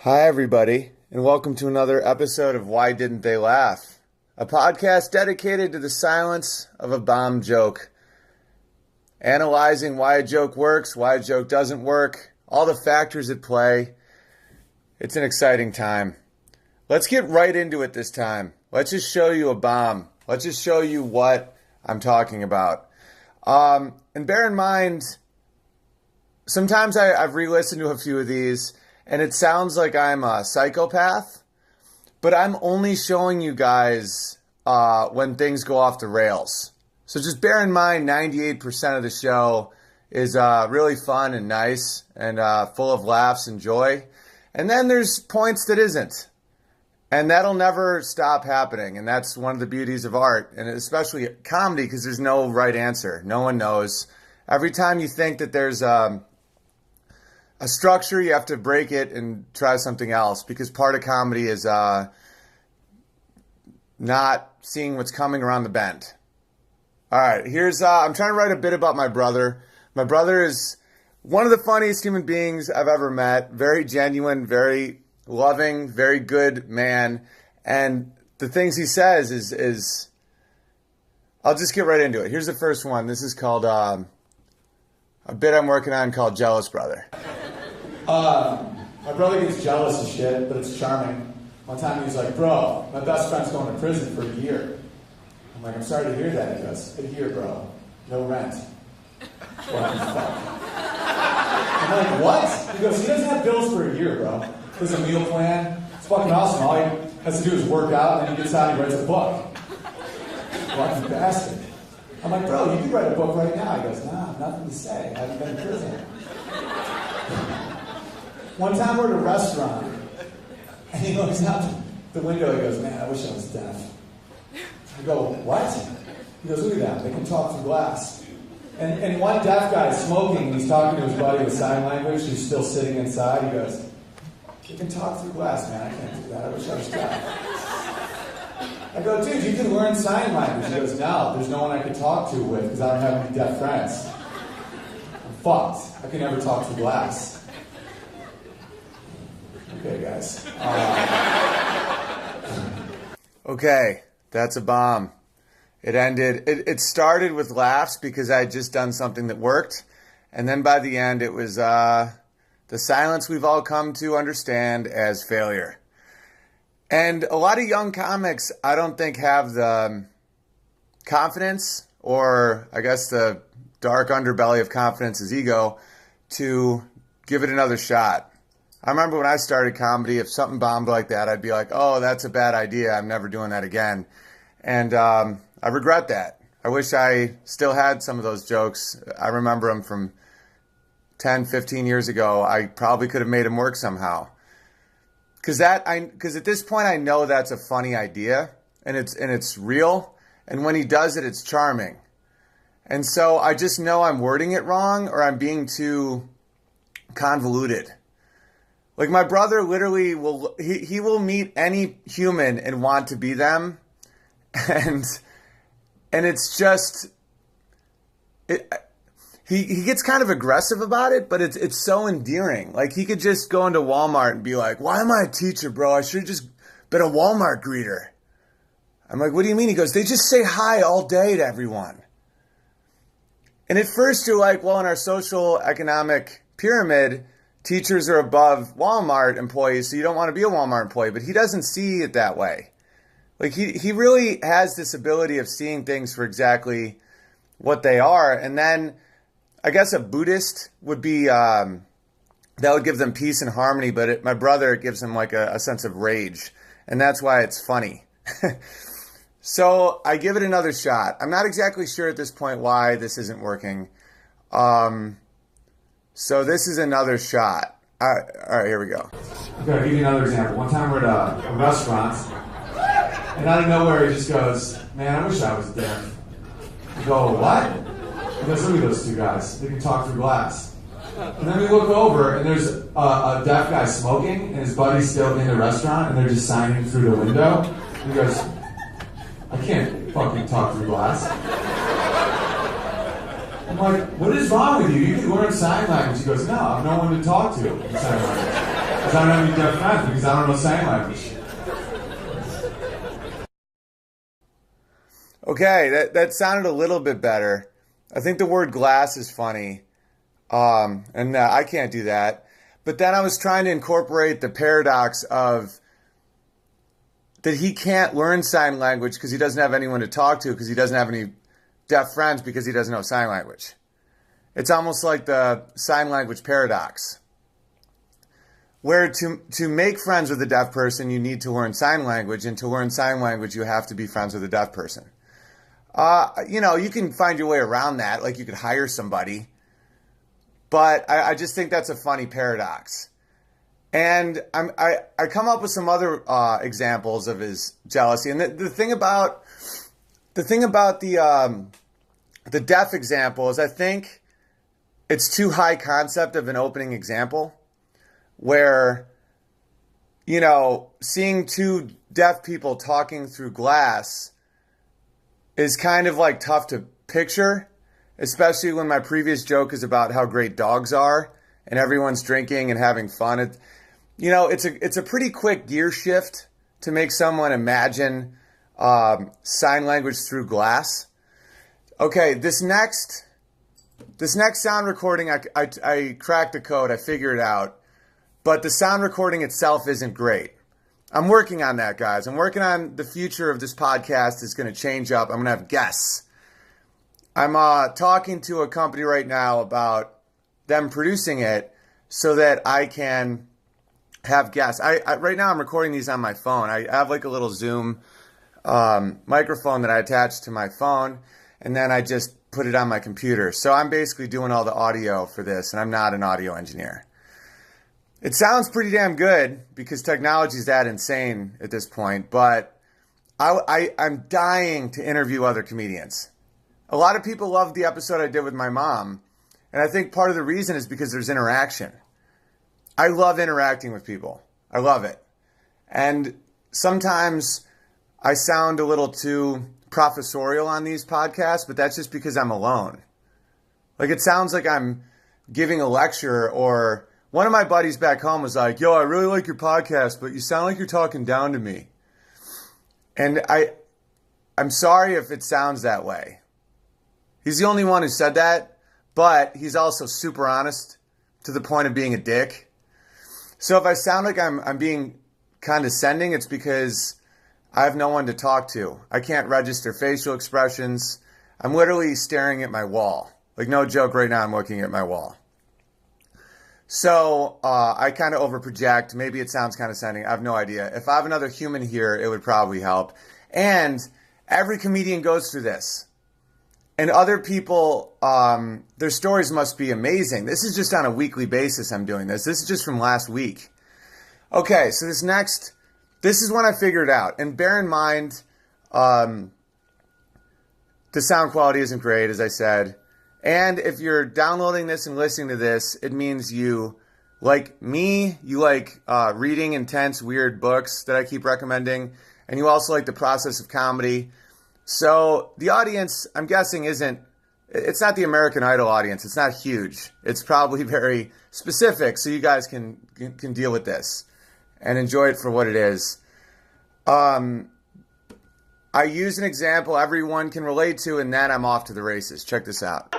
Hi, everybody, and welcome to another episode of Why Didn't They Laugh? A podcast dedicated to the silence of a bomb joke. Analyzing why a joke works, why a joke doesn't work, all the factors at play. It's an exciting time. Let's get right into it this time. Let's just show you a bomb. Let's just show you what I'm talking about. And bear in mind, sometimes I've re-listened to a few of these, and it sounds like I'm a psychopath, but I'm only showing you guys when things go off the rails. So just bear in mind, 98% of the show is really fun and nice and full of laughs and joy. And then there's points that isn't. And that'll never stop happening. And that's one of the beauties of art, and especially comedy, because there's no right answer. No one knows. Every time you think that there's a structure, you have to break it and try something else, because part of comedy is not seeing what's coming around the bend. All right, I'm trying to write a bit about my brother. My brother is one of the funniest human beings I've ever met. Very genuine, very loving, very good man. And the things he says is I'll just get right into it. Here's the first one. This is called a bit I'm working on called Jealous Brother. My brother gets jealous of shit, but it's charming. One time he's like, bro, my best friend's going to prison for a year. I'm like, I'm sorry to hear that. He goes, a year, bro. No rent. What the fuck? I'm like, what? He goes, he doesn't have bills for a year, bro. There's a meal plan. It's fucking awesome. All he has to do is work out, and then he gets out and he writes a book. Fucking bastard. I'm like, bro, you could write a book right now. He goes, nah, nothing to say. I haven't been in prison. One time we're at a restaurant, and he looks out the window, he goes, man, I wish I was deaf. I go, what? He goes, look at that, they can talk through glass. And one deaf guy is smoking, and he's talking to his buddy with sign language, who's still sitting inside. He goes, you can talk through glass, man, I can't do that, I wish I was deaf. I go, dude, you can learn sign language. He goes, no, there's no one I can talk to with, because I don't have any deaf friends. I'm fucked, I can never talk through glass. Okay, guys. Okay, that's a bomb. It started with laughs because I had just done something that worked. And then by the end, it was the silence we've all come to understand as failure. And a lot of young comics, I don't think, have the confidence, or I guess the dark underbelly of confidence is ego, to give it another shot. I remember when I started comedy, if something bombed like that, I'd be like, oh, that's a bad idea. I'm never doing that again. And I regret that. I wish I still had some of those jokes. I remember them from 10, 15 years ago. I probably could have made them work somehow. Because at this point, I know that's a funny idea, and it's real. And when he does it, it's charming. And so I just know I'm wording it wrong, or I'm being too convoluted. Like, my brother literally he will meet any human and want to be them. And it's just, he gets kind of aggressive about it, but it's so endearing. Like, he could just go into Walmart and be like, why am I a teacher, bro? I should have just been a Walmart greeter. I'm like, what do you mean? He goes, they just say hi all day to everyone. And at first you're like, well, in our social economic pyramid, teachers are above Walmart employees, so you don't want to be a Walmart employee. But he doesn't see it that way. Like, he really has this ability of seeing things for exactly what they are. And then I guess a Buddhist would be, that would give them peace and harmony. But my brother, it gives him like a sense of rage. And that's why it's funny. So I give it another shot. I'm not exactly sure at this point why this isn't working. So this is another shot. All right, here we go. Okay, I'll give you another example. One time we're at a restaurant, and out of nowhere he just goes, man, I wish I was deaf. I go, what? He goes, look at those two guys. They can talk through glass. And then we look over, and there's a deaf guy smoking, and his buddy's still in the restaurant, and they're just signing through the window. And he goes, I can't fucking talk through glass. I'm like, what is wrong with you? You can learn sign language. He goes, no, I'm no one to talk to in sign language. Because I don't have any deaf friends because I don't know sign language. Okay, that sounded a little bit better. I think the word glass is funny, and I can't do that. But then I was trying to incorporate the paradox of that he can't learn sign language because he doesn't have anyone to talk to because he doesn't have any deaf friends because he doesn't know sign language. It's almost like the sign language paradox, where to make friends with a deaf person, you need to learn sign language, and to learn sign language, you have to be friends with a deaf person. You can find your way around that, like you could hire somebody, but I just think that's a funny paradox. And I come up with some other examples of his jealousy, and the thing about the deaf example is I think it's too high concept of an opening example, where seeing two deaf people talking through glass is kind of like tough to picture, especially when my previous joke is about how great dogs are and everyone's drinking and having fun. It's a pretty quick gear shift to make someone imagine sign language through glass. Okay, this next sound recording, I cracked the code, I figured it out, but the sound recording itself isn't great. I'm working on that, guys. I'm working on the future of this podcast. It's going to change up. I'm going to have guests. I'm talking to a company right now about them producing it so that I can have guests. Right now I'm recording these on my phone. I have like a little Zoom microphone that I attach to my phone, and then I just put it on my computer. So I'm basically doing all the audio for this, and I'm not an audio engineer. It sounds pretty damn good because technology is that insane at this point, but I'm dying to interview other comedians. A lot of people loved the episode I did with my mom, and I think part of the reason is because there's interaction. I love interacting with people. I love it. And sometimes I sound a little too professorial on these podcasts, but that's just because I'm alone. Like, it sounds like I'm giving a lecture, or one of my buddies back home was like, yo, I really like your podcast, but you sound like you're talking down to me. And I'm sorry if it sounds that way. He's the only one who said that, but he's also super honest to the point of being a dick. So if I sound like I'm being condescending, it's because I have no one to talk to. I can't register facial expressions. I'm literally staring at my wall. Like, no joke, right now I'm looking at my wall. So I kind of overproject. Maybe it sounds condescending. I have no idea. If I have another human here, it would probably help. And every comedian goes through this. And other people, their stories must be amazing. This is just on a weekly basis I'm doing this. This is just from last week. Okay, so this is when I figured it out. And bear in mind, the sound quality isn't great, as I said. And if you're downloading this and listening to this, it means you like me, you like reading intense, weird books that I keep recommending, and you also like the process of comedy. So the audience, I'm guessing, it's not the American Idol audience. It's not huge. It's probably very specific, so you guys can deal with this and enjoy it for what it is. I use an example everyone can relate to, and then I'm off to the races. Check this out.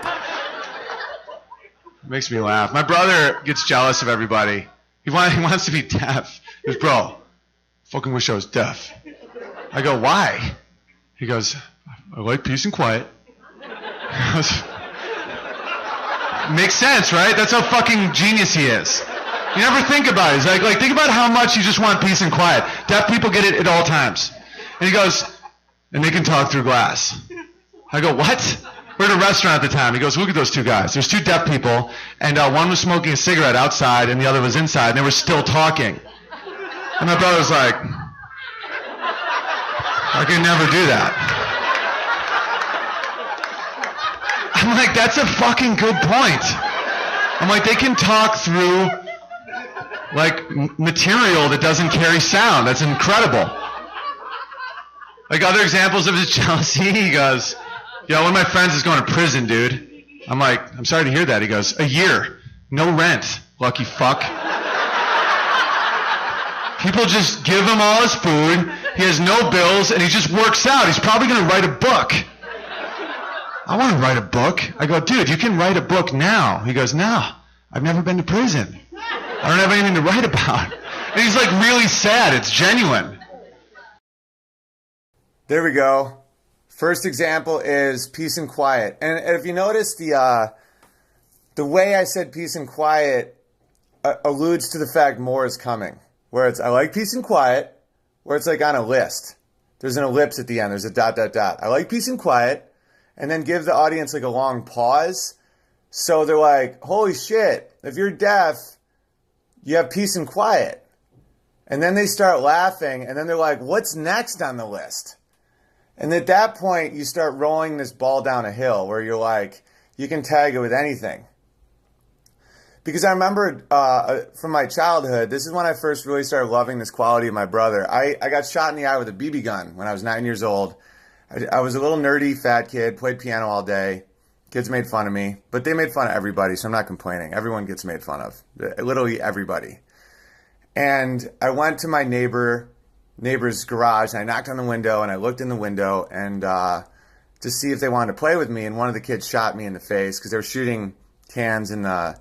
It makes me laugh. My brother gets jealous of everybody. He wants to be deaf. He goes, bro, fucking wish I was deaf. I go, why? He goes, I like peace and quiet. Makes sense, right? That's how fucking genius he is. You never think about it. He's like think about how much you just want peace and quiet. Deaf people get it at all times. And he goes, and they can talk through glass. I go, what? We're at a restaurant at the time. He goes, look at those two guys. There's two deaf people, and one was smoking a cigarette outside, and the other was inside, and they were still talking. And my brother was like, I can never do that. I'm like, that's a fucking good point. I'm like, they can talk through, like, material that doesn't carry sound. That's incredible. Like, other examples of his jealousy, he goes, yo, one of my friends is going to prison, dude. I'm like, I'm sorry to hear that. He goes, a year, no rent, lucky fuck. People just give him all his food. He has no bills, and he just works out. He's probably going to write a book. I want to write a book. I go, dude, you can write a book now. He goes, no, I've never been to prison. I don't have anything to write about. And he's like really sad. It's genuine. There we go. First example is peace and quiet. And if you notice, the way I said peace and quiet alludes to the fact more is coming. Where it's, I like peace and quiet, where it's like on a list. There's an ellipse at the end. There's a ... I like peace and quiet. And then give the audience like a long pause. So they're like, holy shit, if you're deaf, you have peace and quiet. And then they start laughing. And then they're like, what's next on the list? And at that point, you start rolling this ball down a hill where you're like, you can tag it with anything. Because I remember from my childhood, this is when I first really started loving this quality of my brother. I got shot in the eye with a BB gun when I was 9 years old. I was a little nerdy fat kid, played piano all day. Kids made fun of me, but they made fun of everybody, so I'm not complaining. Everyone gets made fun of, literally everybody. And I went to my neighbor's garage, and I knocked on the window, and I looked in the window and to see if they wanted to play with me, and one of the kids shot me in the face because they were shooting cans in the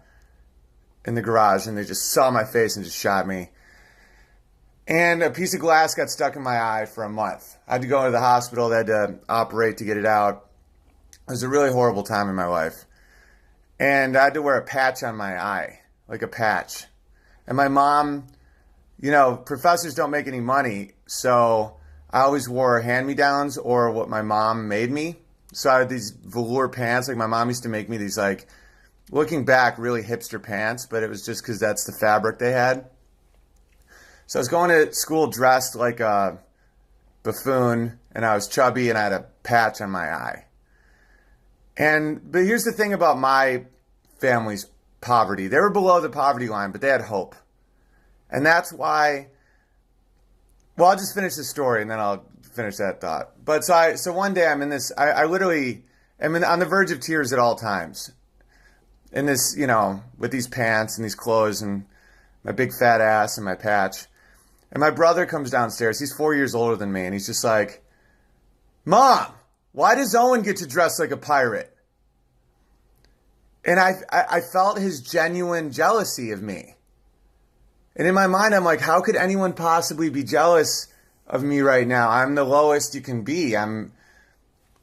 garage, and they just saw my face and just shot me. And a piece of glass got stuck in my eye for a month. I had to go to the hospital. They had to operate to get it out. It was a really horrible time in my life. And I had to wear a patch on my eye, like a patch. And my mom, professors don't make any money, so I always wore hand-me-downs or what my mom made me. So I had these velour pants. Like my mom used to make me these, like, looking back, really hipster pants, but it was just because that's the fabric they had. So I was going to school dressed like a buffoon, and I was chubby, and I had a patch on my eye. But here's the thing about my family's poverty. They were below the poverty line, but they had hope. And that's why, well, I'll just finish the story, and then I'll finish that thought. But so one day I'm in this, I literally am on the verge of tears at all times. In this, with these pants and these clothes and my big fat ass and my patch. And my brother comes downstairs. He's 4 years older than me. And he's just like, Mom, why does Owen get to dress like a pirate? And I felt his genuine jealousy of me. And in my mind, I'm like, how could anyone possibly be jealous of me right now? I'm the lowest you can be. I'm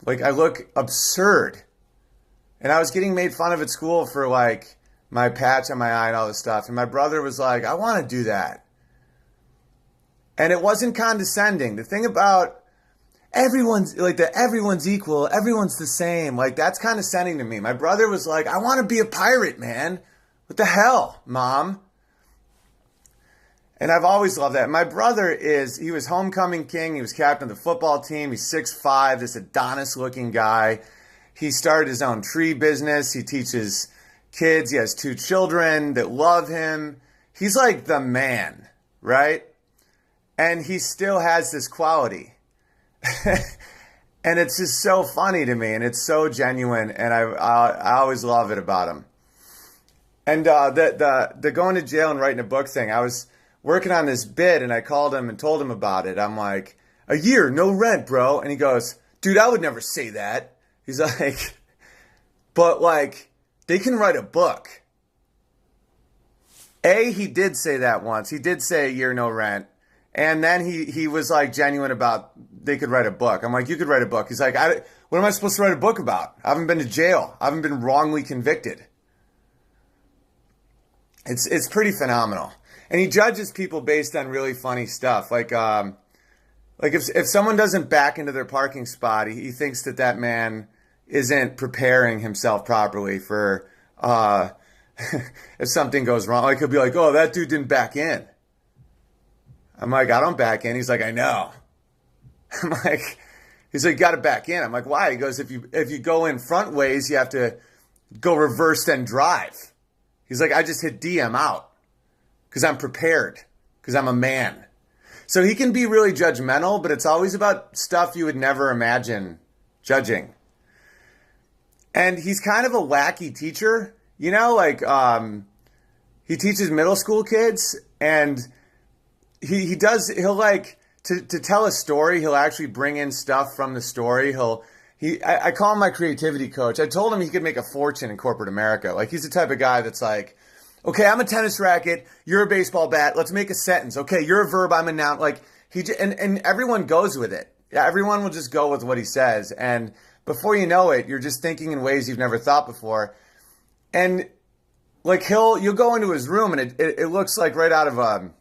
like, I look absurd. And I was getting made fun of at school for like my patch on my eye and all this stuff. And my brother was like, I want to do that. And it wasn't condescending. The thing about everyone's equal, everyone's the same. Like, that's condescending to me. My brother was like, I want to be a pirate, man. What the hell, Mom? And I've always loved that. My brother he was homecoming king. He was captain of the football team. He's 6'5", this Adonis-looking guy. He started his own tree business. He teaches kids. He has 2 children that love him. He's like the man, right? And he still has this quality. And it's just so funny to me, and it's so genuine, and I always love it about him. And the going to jail and writing a book thing, I was working on this bit, and I called him and told him about it. I'm like, a year, no rent, bro. And he goes, dude, I would never say that. He's like, but like, they can write a book. He did say that once. He did say a year, no rent. And then he was like genuine about they could write a book. I'm like, you could write a book. He's like, what am I supposed to write a book about? I haven't been to jail. I haven't been wrongly convicted. It's pretty phenomenal. And he judges people based on really funny stuff. Like if someone doesn't back into their parking spot, he thinks that man isn't preparing himself properly for if something goes wrong. Like he'll be like, oh, that dude didn't back in. I'm like, I don't back in. He's like, I know. I'm like, he's like, you got to back in. I'm like, why? He goes, if you go in front ways, you have to go reverse then drive. He's like, I just hit D, I'm out. Because I'm prepared. Because I'm a man. So he can be really judgmental, but it's always about stuff you would never imagine judging. And he's kind of a wacky teacher. Like, he teaches middle school kids, and he'll like to tell a story, he'll actually bring in stuff from the story. I call him my creativity coach. I told him he could make a fortune in corporate America. Like, he's the type of guy that's like, okay, I'm a tennis racket, you're a baseball bat, let's make a sentence. Okay, you're a verb, I'm a noun. Like, and everyone goes with it. Everyone will just go with what he says. And before you know it, you're just thinking in ways you've never thought before. And like, you'll go into his room and it looks like right out of a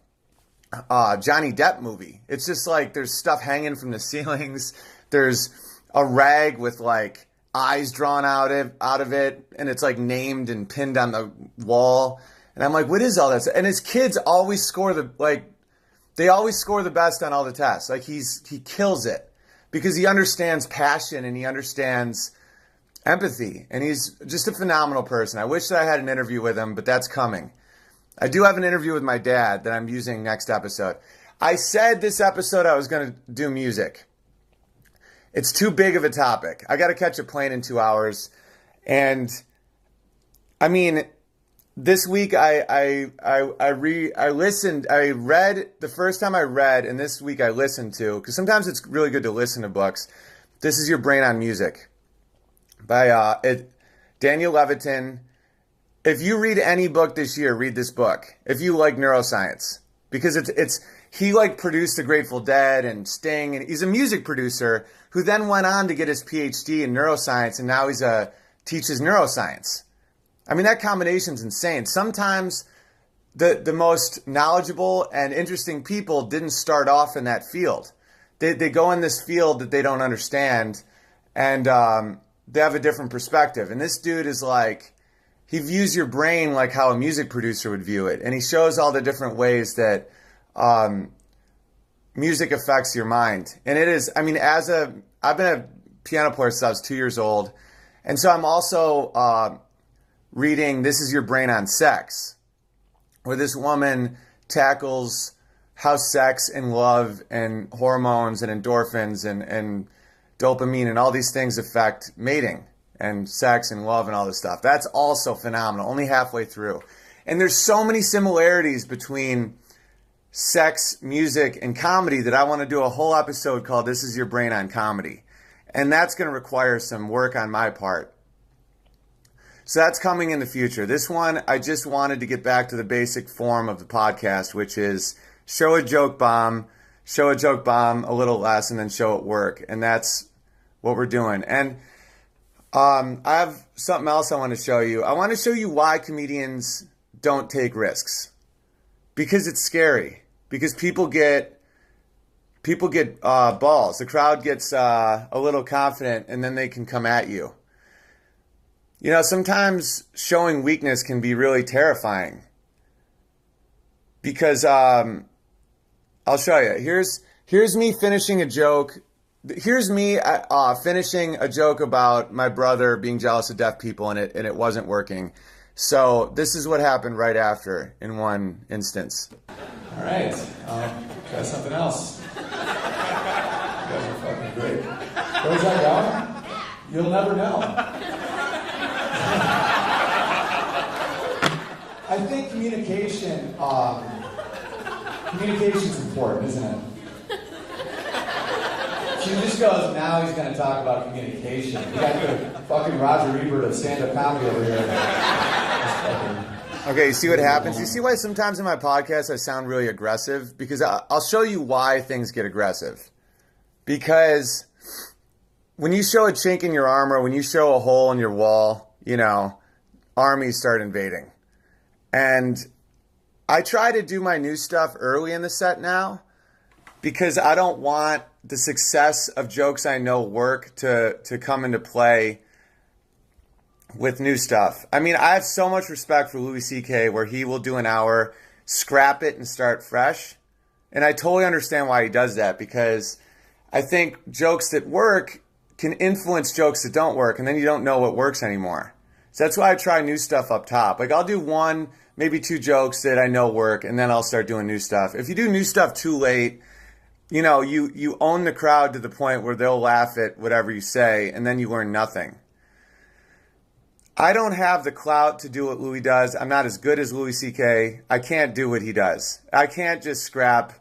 Johnny Depp movie. It's just like there's stuff hanging from the ceilings. There's a rag with like eyes drawn out of it, and it's like named and pinned on the wall. And I'm like, what is all that? And his kids always score they always score the best on all the tests. Like, he kills it because he understands passion and he understands empathy, and he's just a phenomenal person. I wish that I had an interview with him, but that's coming. I do have an interview with my dad that I'm using next episode. I said this episode I was going to do music. It's too big of a topic. I got to catch a plane in 2 hours. And I mean, this week I read the first time I read, and this week I listened to, because sometimes it's really good to listen to books. This Is Your Brain on Music by Daniel Levitin. If you read any book this year, read this book. If you like neuroscience, because he like produced the Grateful Dead and Sting, and he's a music producer who then went on to get his PhD in neuroscience, and now teaches neuroscience. I mean, that combination's insane. Sometimes the most knowledgeable and interesting people didn't start off in that field. They go in this field that they don't understand, and they have a different perspective. And this dude is like, he views your brain like how a music producer would view it. And he shows all the different ways that music affects your mind. And it is, I mean, I've been a piano player since I was 2 years old. And so I'm also reading This Is Your Brain on Sex, where this woman tackles how sex and love and hormones and endorphins and dopamine and all these things affect mating and sex and love and all this stuff. That's also phenomenal, only halfway through. And there's so many similarities between sex, music, and comedy that I want to do a whole episode called This Is Your Brain on Comedy. And that's going to require some work on my part. So that's coming in the future. This one, I just wanted to get back to the basic form of the podcast, which is show a joke bomb a little less, and then show it work. And that's what we're doing. And I have something else I want to show you. I want to show you why comedians don't take risks. Because it's scary. Because people get balls. The crowd gets a little confident, and then they can come at you. You know, sometimes showing weakness can be really terrifying. Because I'll show you. Here's me finishing a joke. Here's me finishing a joke about my brother being jealous of deaf people, and it wasn't working. So this is what happened right after in one instance. All right. Got something else. You guys are fucking great. Where's that going? You'll never know. I think communication's important, isn't it? She just goes, now he's going to talk about communication. You got the fucking Roger Ebert of stand-up comedy over here. Okay, you see what happens? You see why sometimes in my podcast I sound really aggressive? Because I'll show you why things get aggressive. Because when you show a chink in your armor, when you show a hole in your wall, you know, armies start invading. And I try to do my new stuff early in the set now because I don't want the success of jokes I know work to come into play with new stuff. I mean, I have so much respect for Louis C.K. where he will do an hour, scrap it, and start fresh. And I totally understand why he does that, because I think jokes that work can influence jokes that don't work, and then you don't know what works anymore. So that's why I try new stuff up top. Like, I'll do one, maybe two jokes that I know work, and then I'll start doing new stuff. If you do new stuff too late, you know, you own the crowd to the point where they'll laugh at whatever you say, and then you learn nothing. I don't have the clout to do what Louis does. I'm not as good as Louis C.K. I can't do what he does. I can't just scrap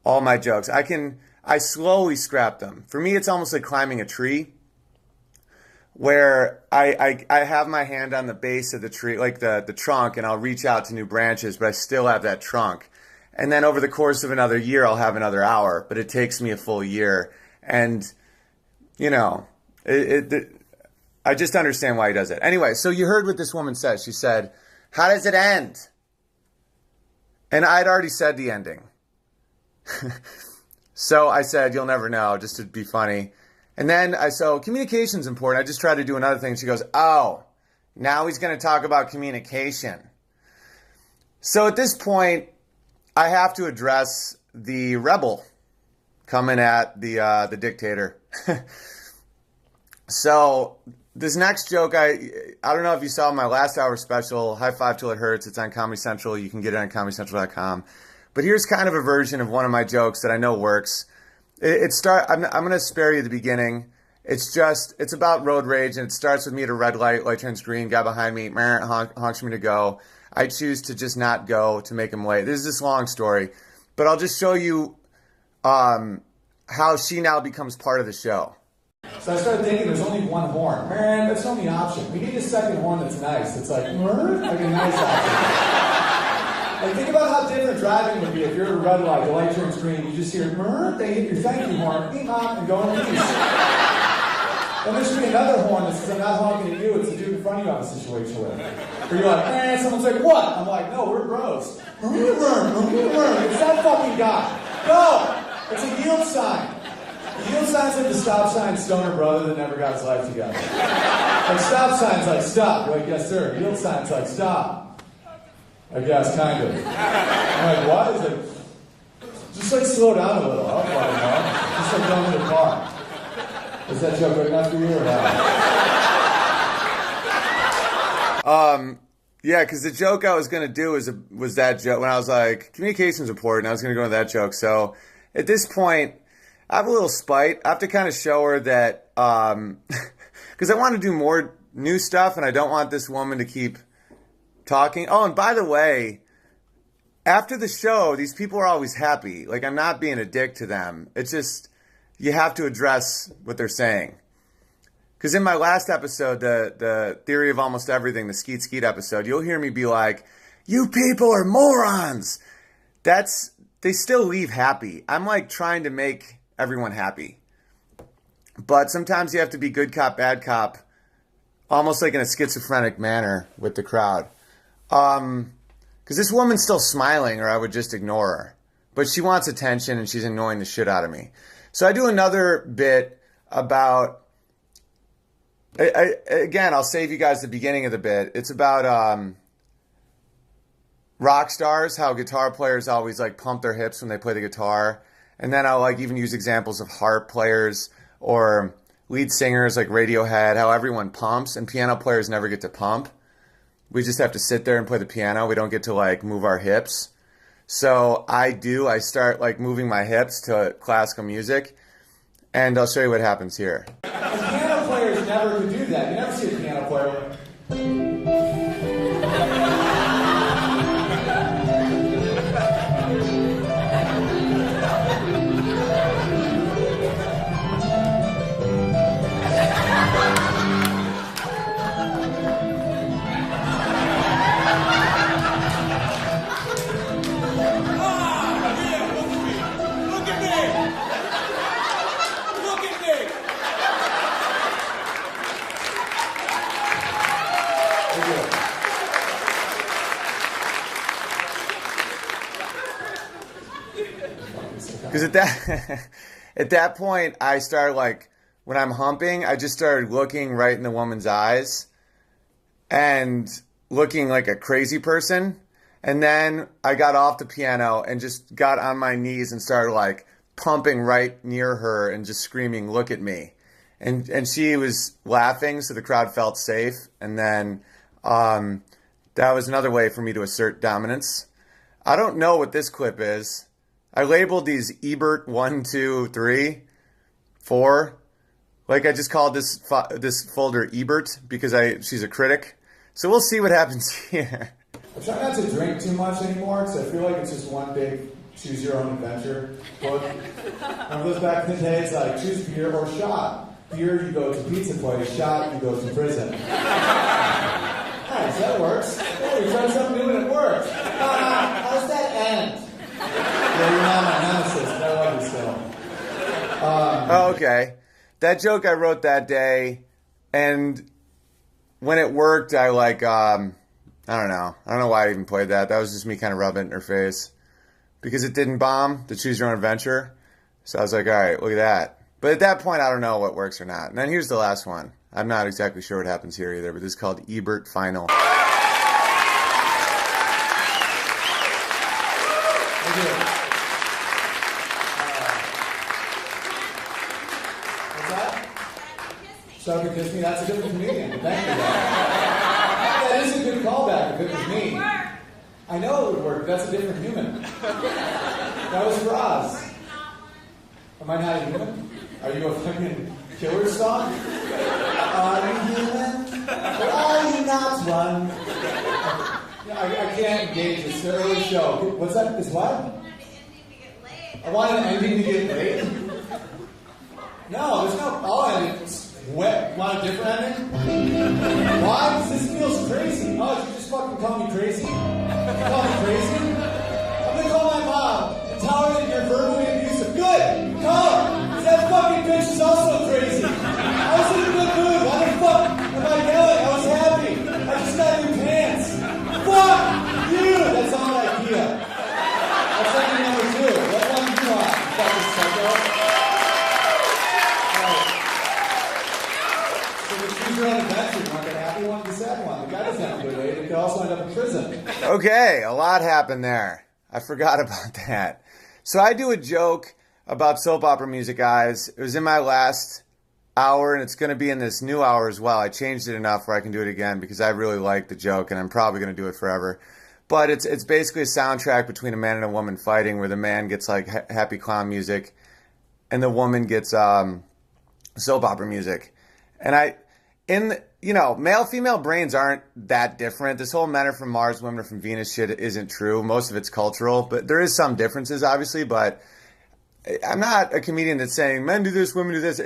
all my jokes. I slowly scrap them. For me, it's almost like climbing a tree, where I have my hand on the base of the tree, like the trunk, and I'll reach out to new branches, but I still have that trunk. And then over the course of another year, I'll have another hour, but it takes me a full year. And, you know, I just understand why he does it. Anyway, so you heard what this woman said. She said, "How does it end?" And I'd already said the ending. So I said, "You'll never know," just to be funny. And then so communication's important. I just tried to do another thing. She goes, "Oh, now he's going to talk about communication." So at this point, I have to address the rebel coming at the dictator. So this next joke, I don't know if you saw my last hour special, High Five Till It Hurts. It's on Comedy Central. You can get it on ComedyCentral.com. But here's kind of a version of one of my jokes that I know works. I'm going to spare you the beginning. It's about road rage, and it starts with me at a red light. Light turns green. Guy behind me honks for me to go. I choose to just not go to make him late. This is this long story, but I'll just show you how she now becomes part of the show. So I started thinking there's only one horn. Man, that's the only option. We need a second horn that's nice. It's like a nice option. Like, think about how different driving would be if you're at a red light, the light turns green, you just hear, they hit your thank you horn, beep, honk, and go in peace. Then there should be another horn that says, I'm not honking at you, it's the dude in front of you I'm in a situation with. Where you're like, man, someone's like, what? I'm like, no, we're bros. It's that fucking guy. No! It's a yield sign. The yield sign's like the stop sign stoner brother that never got his life together. Like, stop sign's like, stop. You're like, yes, sir. Yield sign's like, stop. I guess, kind of. I'm like, what? He's like, just like slow down a little. I don't fucking know. Just like going to the car. Is that joke good enough for you or not? Yeah, because the joke I was going to do was that joke. When I was like, communication's important, I was going to go into that joke. So at this point, I have a little spite. I have to kind of show her that, because I want to do more new stuff, and I don't want this woman to keep talking. Oh, and by the way, after the show, these people are always happy. Like, I'm not being a dick to them. It's just, you have to address what they're saying. Because in my last episode, the Theory of Almost Everything, the Skeet Skeet episode, you'll hear me be like, you people are morons. They still leave happy. I'm like trying to make everyone happy. But sometimes you have to be good cop, bad cop, almost like in a schizophrenic manner with the crowd. Because this woman's still smiling, or I would just ignore her. But she wants attention, and she's annoying the shit out of me. So I do another bit about... Again, I'll save you guys the beginning of the bit. It's about rock stars, how guitar players always like pump their hips when they play the guitar. And then I'll like even use examples of harp players or lead singers like Radiohead, how everyone pumps, and piano players never get to pump. We just have to sit there and play the piano. We don't get to like move our hips. So I start like moving my hips to classical music, and I'll show you what happens here. Piano players never could do that. You never see a piano player. Because at that point, I started like, when I'm humping, I just started looking right in the woman's eyes and looking like a crazy person. And then I got off the piano and just got on my knees and started like pumping right near her and just screaming, look at me. And she was laughing, so the crowd felt safe. And then that was another way for me to assert dominance. I don't know what this clip is. I labeled these Ebert 1, 2, 3, 4. Like I just called this folder Ebert because she's a critic. So we'll see what happens here. I try not to drink too much anymore because I feel like it's just one big Choose Your Own Adventure book. Remember those back in the day? It's like, choose beer or shot. Beer, you go to pizza place. Shot, you go to prison. Nice, that works. Oh, we tried something new and it worked. How's that end? Yeah, you're not my nemesis, but I love you still. Oh, okay. That joke I wrote that day, and when it worked, I I don't know. I don't know why I even played that. That was just me kind of rubbing it in her face. Because it didn't bomb, the Choose Your Own Adventure. So I was like, all right, look at that. But at that point, I don't know what works or not. And then here's the last one. I'm not exactly sure what happens here either, but this is called Ebert Final. Thank you. What's that? Shut Up and Kiss Me. That's a different comedian. Thank you. That is a good callback if it was me. I know it would work. That's a different human. That was Roz. Am I not a human? Are you a fucking killer song? Are you human? Or are you not one? I can't engage. It's the early show. What's that? Is what? I wanted an ending to get laid. No, there's no. All endings. Wet. Want a different ending? Why? Because this feels crazy. Oh, did you just fucking call me crazy? You call me crazy? I'm gonna call my mom and tell her that you're verbally abusive. Good! Call her! Because that fucking bitch is also crazy. I was in a good mood. Why the fuck am I yelling? I was happy. I just got new pants. Fuck you! That's all idea. That's ending number 2. What one do you want? You fucking psycho. Alright. So the Choose Your Own Adventure. You want the happy one or the sad one? The guy doesn't have a good way. They could also end up in prison. Okay, a lot happened there. I forgot about that. So I do a joke about soap opera music, guys. It was in my last hour, and it's going to be in this new hour as well. I changed it enough where I can do it again because I really like the joke, and I'm probably going to do it forever. But it's basically a soundtrack between a man and a woman fighting, where the man gets like happy clown music, and the woman gets soap opera music. And male-female brains aren't that different. This whole men are from Mars, women are from Venus shit isn't true. Most of it's cultural, but there is some differences, obviously. But I'm not a comedian that's saying men do this, women do this.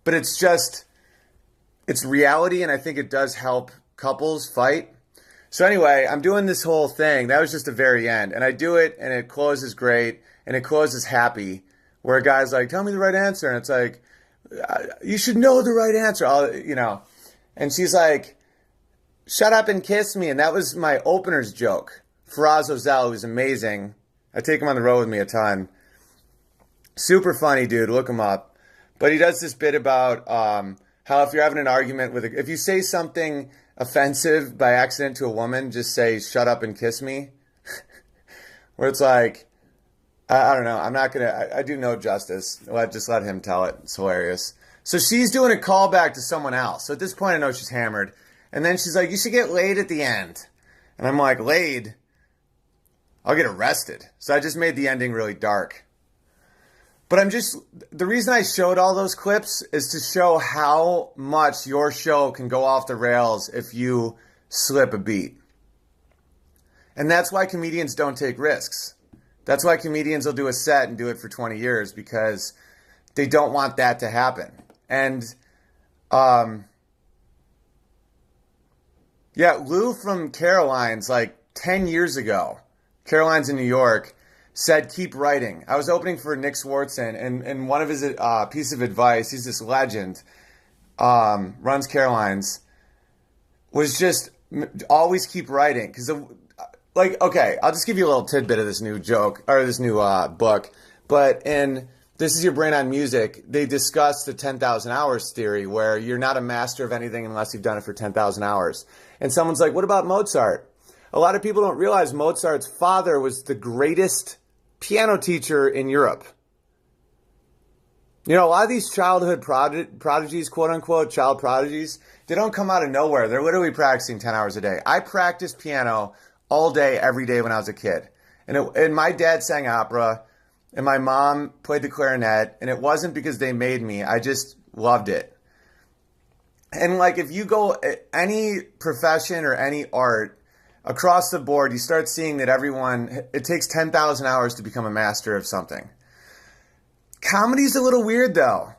But it's reality, and I think it does help couples fight. So anyway, I'm doing this whole thing. That was just the very end, and I do it, and it closes great, and it closes happy. Where a guy's like, "Tell me the right answer," and it's like, "You should know the right answer," And she's like, "Shut up and kiss me." And that was my opener's joke. Faraz Ozell, who's amazing. I take him on the road with me a ton. Super funny dude. Look him up. But he does this bit about how if you're having an argument if you say something offensive by accident to a woman, just say, "Shut up and kiss me." Where it's like, I don't know. I'm not going to, I do no justice. Just let him tell it. It's hilarious. So she's doing a callback to someone else. So at this point, I know she's hammered. And then she's like, "You should get laid at the end." And I'm like, "Laid? I'll get arrested." So I just made the ending really dark. But the reason I showed all those clips is to show how much your show can go off the rails if you slip a beat. And that's why comedians don't take risks. That's why comedians will do a set and do it for 20 years because they don't want that to happen. And, Lou from Caroline's like 10 years ago, Caroline's in New York, said, "Keep writing." I was opening for Nick Swartzen, and one of his piece of advice, he's this legend, runs Caroline's, was just always keep writing. Because, I'll just give you a little tidbit of this new joke, or this new book. But in This Is Your Brain on Music, they discuss the 10,000 hours theory, where you're not a master of anything unless you've done it for 10,000 hours. And someone's like, "What about Mozart?" A lot of people don't realize Mozart's father was the greatest piano teacher in Europe. A lot of these childhood prodigies, quote unquote, child prodigies, they don't come out of nowhere. They're literally practicing 10 hours a day. I practiced piano all day, every day when I was a kid. And my dad sang opera, and my mom played the clarinet, and it wasn't because they made me. I just loved it. And if you go any profession or any art, across the board, you start seeing that it takes 10,000 hours to become a master of something. Comedy's a little weird, though.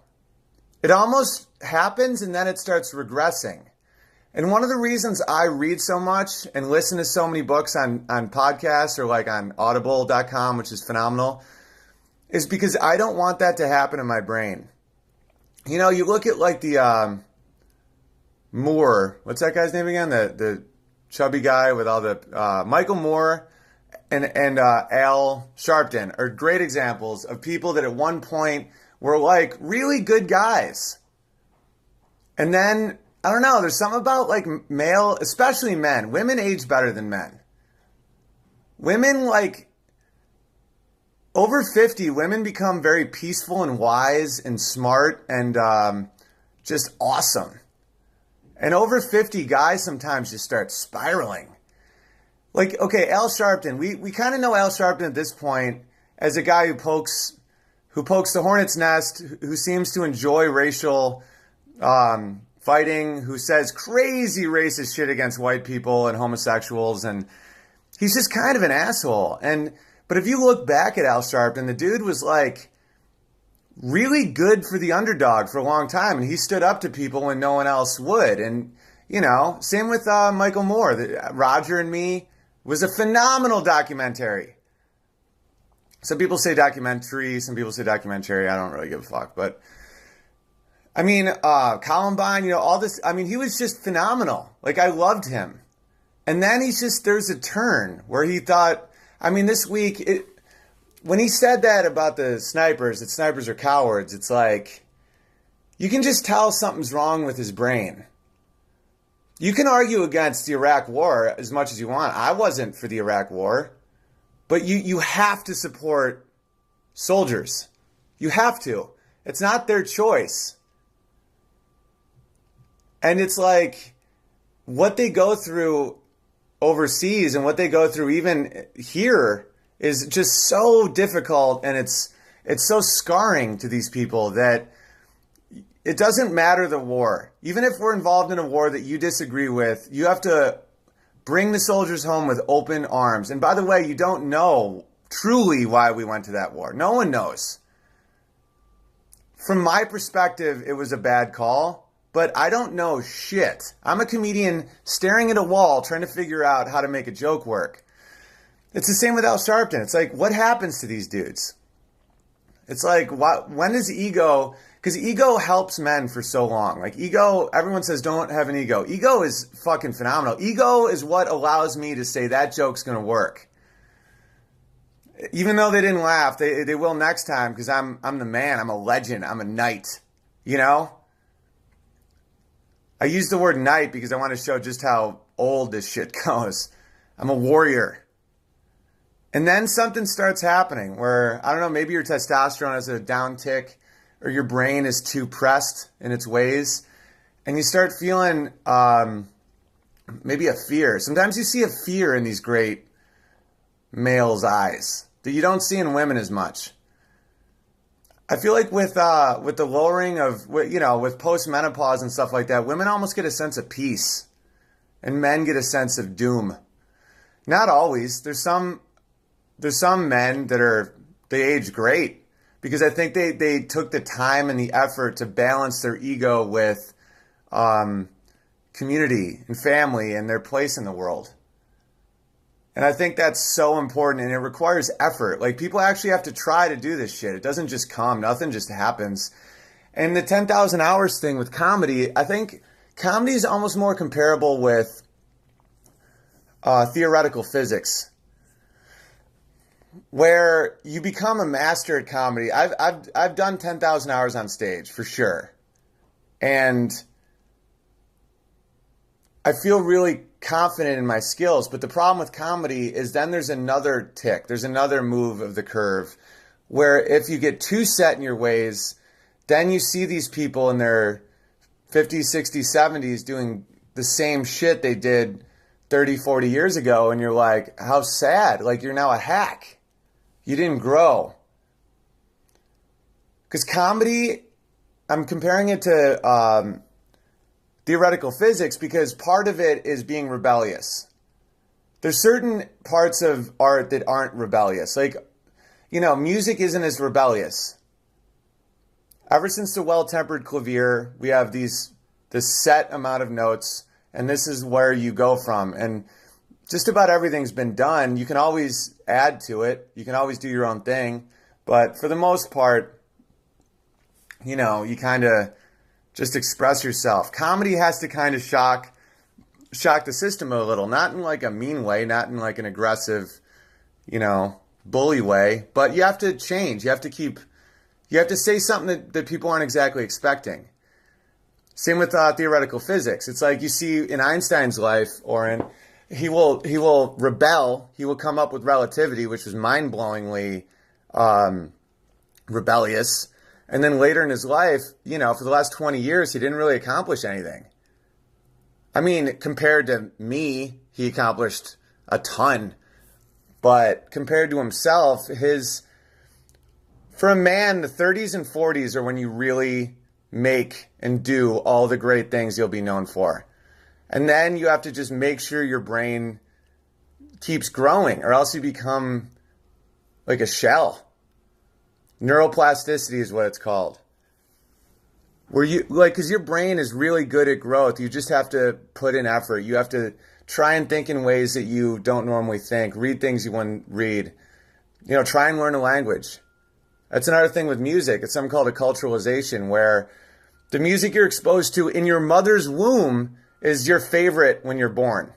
It almost happens and then it starts regressing. And one of the reasons I read so much and listen to so many books on podcasts or like on audible.com, which is phenomenal, is because I don't want that to happen in my brain. You know, you look at like the Moore, what's that guy's name again? The chubby guy with all the Michael Moore and Al Sharpton are great examples of people that at one point were like really good guys. And then, I don't know, there's something about like male, especially men. Women age better than men. Women, like, over 50, women become very peaceful and wise and smart and just awesome. And over 50, guys sometimes just start spiraling. Like, okay, Al Sharpton, we kind of know Al Sharpton at this point as a guy who pokes the hornet's nest, who seems to enjoy racial fighting, who says crazy racist shit against white people and homosexuals, and he's just kind of an asshole. But if you look back at Al Sharpton, the dude was like really good for the underdog for a long time, and he stood up to people when no one else would. And, you know, same with Michael Moore. Roger and Me was a phenomenal documentary. Some people say documentary, some people say documentary. I don't really give a fuck. But, I mean, Columbine, you know, all this. I mean, he was just phenomenal. Like, I loved him. And then there's a turn where he thought, I mean, this week, when he said that about the snipers, that snipers are cowards, it's like, you can just tell something's wrong with his brain. You can argue against the Iraq War as much as you want. I wasn't for the Iraq War. But you have to support soldiers. You have to. It's not their choice. And it's like, what they go through overseas and what they go through even here is just so difficult, and it's so scarring to these people that it doesn't matter the war. Even if we're involved in a war that you disagree with, you have to bring the soldiers home with open arms. And by the way, you don't know truly why we went to that war. No one knows. From my perspective, it was a bad call, but I don't know shit. I'm a comedian staring at a wall trying to figure out how to make a joke work. It's the same with Al Sharpton. It's like, what happens to these dudes? It's like, when is ego... Because ego helps men for so long. Like, ego, everyone says don't have an ego. Ego is fucking phenomenal. Ego is what allows me to say that joke's going to work. Even though they didn't laugh, they will next time, because I'm the man. I'm a legend. I'm a knight. You know? I use the word knight because I want to show just how old this shit goes. I'm a warrior. And then something starts happening where, I don't know, maybe your testosterone has a downtick, or your brain is too pressed in its ways, and you start feeling maybe a fear. Sometimes you see a fear in these great males' eyes that you don't see in women as much. I feel like with the lowering of, you know, with post-menopause and stuff like that, women almost get a sense of peace, and men get a sense of doom. Not always. There's some men that they age great, because I think they took the time and the effort to balance their ego with community and family and their place in the world. And I think that's so important, and it requires effort. Like, people actually have to try to do this shit. It doesn't just come. Nothing just happens. And the 10,000 hours thing with comedy, I think comedy is almost more comparable with theoretical physics, where you become a master at comedy. I've done 10,000 hours on stage for sure, and I feel really confident in my skills. But the problem with comedy is then there's another tick, there's another move of the curve, where if you get too set in your ways, then you see these people in their 50s, 60s, 70s doing the same shit they did 30, 40 years ago, and you're like, how sad. Like, you're now a hack. You didn't grow. Because comedy, I'm comparing it to theoretical physics, because part of it is being rebellious. there's certain parts of art that aren't rebellious. Like, music isn't as rebellious. Ever since the well-tempered clavier, we have this set amount of notes, and this is where you go from. And just about everything's been done. You can always add to it. You can always do your own thing. But for the most part, you kind of just express yourself. Comedy has to kind of shock the system a little. Not in like a mean way, not in like an aggressive, bully way. But you have to change. You have to say something that people aren't exactly expecting. Same with theoretical physics. It's like you see in Einstein's life, Owen, he will rebel. He will come up with relativity, which was mind-blowingly rebellious. And then later in his life, for the last 20 years, he didn't really accomplish anything. I mean, compared to me, he accomplished a ton. But compared to himself, for a man, the 30s and 40s are when you really make and do all the great things you'll be known for. And then you have to just make sure your brain keeps growing, or else you become like a shell. Neuroplasticity is what it's called. Because your brain is really good at growth. You just have to put in effort. You have to try and think in ways that you don't normally think. Read things you wouldn't read. Try and learn a language. That's another thing with music. It's something called a culturalization, where the music you're exposed to in your mother's womb is your favorite when you're born.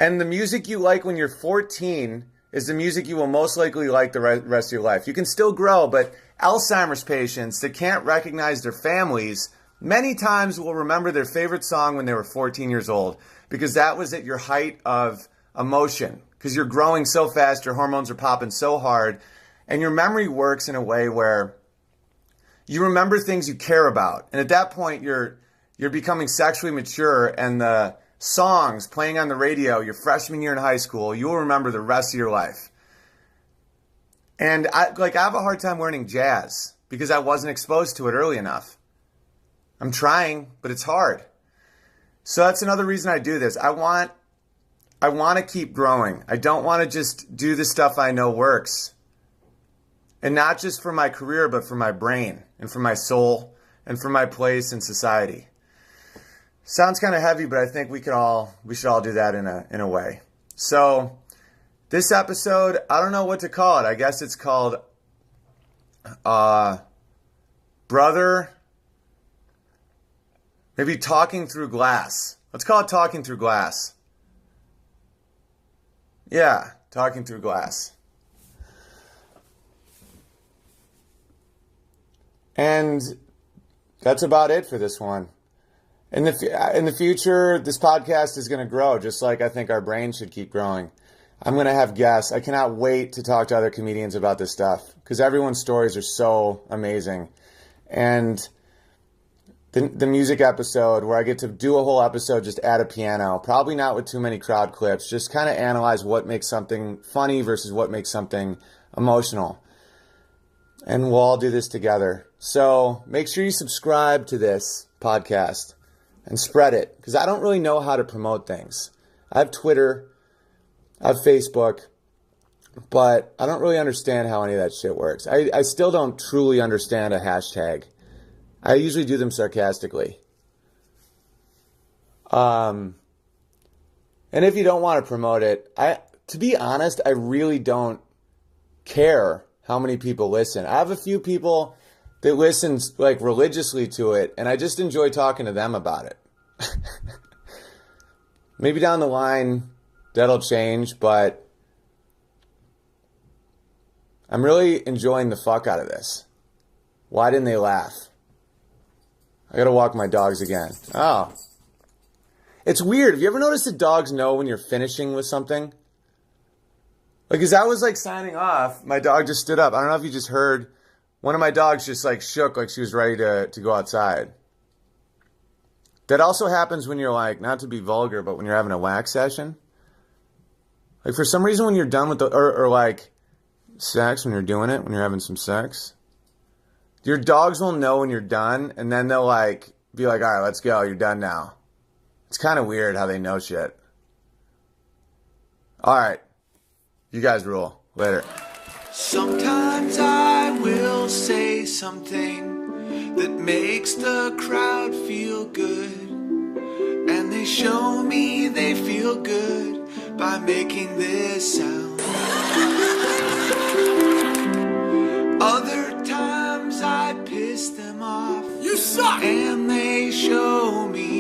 And the music you like when you're 14 is the music you will most likely like the rest of your life. You can still grow, but Alzheimer's patients that can't recognize their families many times will remember their favorite song when they were 14 years old, because that was at your height of emotion, because you're growing so fast, your hormones are popping so hard, and your memory works in a way where you remember things you care about. And at that point, you're becoming sexually mature, and the songs playing on the radio your freshman year in high school, you'll remember the rest of your life. And I have a hard time learning jazz because I wasn't exposed to it early enough. I'm trying, but it's hard. So that's another reason I do this. I want to keep growing. I don't want to just do the stuff I know works. And not just for my career, but for my brain and for my soul and for my place in society. Sounds kind of heavy, but I think we should all do that in a way. So this episode, I don't know what to call it. I guess it's called Brother, maybe Talking Through Glass. Let's call it Talking Through Glass. Yeah, Talking Through Glass. And that's about it for this one. In the future, this podcast is going to grow, just like I think our brains should keep growing. I'm going to have guests. I cannot wait to talk to other comedians about this stuff, because everyone's stories are so amazing. And the music episode, where I get to do a whole episode just at a piano, probably not with too many crowd clips, just kind of analyze what makes something funny versus what makes something emotional. And we'll all do this together. So make sure you subscribe to this podcast and spread it, because I don't really know how to promote things. I have Twitter, I have Facebook, but I don't really understand how any of that shit works. I still don't truly understand a hashtag. I usually do them sarcastically. And if you don't want to promote it, to be honest, I really don't care how many people listen. I have a few people that listen like religiously to it, and I just enjoy talking to them about it. Maybe down the line that'll change, but I'm really enjoying the fuck out of this. Why didn't they laugh? I gotta walk my dogs again. Oh. It's weird. Have you ever noticed that dogs know when you're finishing with something? Like, as I was like signing off, my dog just stood up. I don't know if you just heard. One of my dogs just like shook like she was ready to go outside. That also happens when you're like, not to be vulgar, but when you're having a wax session. Like, for some reason when you're done with or like sex, when you're doing it, when you're having some sex, your dogs will know when you're done, and then they'll like be like, all right, let's go, you're done now. It's kind of weird how they know shit. All right. You guys rule. Later. Sometimes I will say something that makes the crowd feel good. And they show me they feel good by making this sound. Other times I piss them off. You suck! And they show me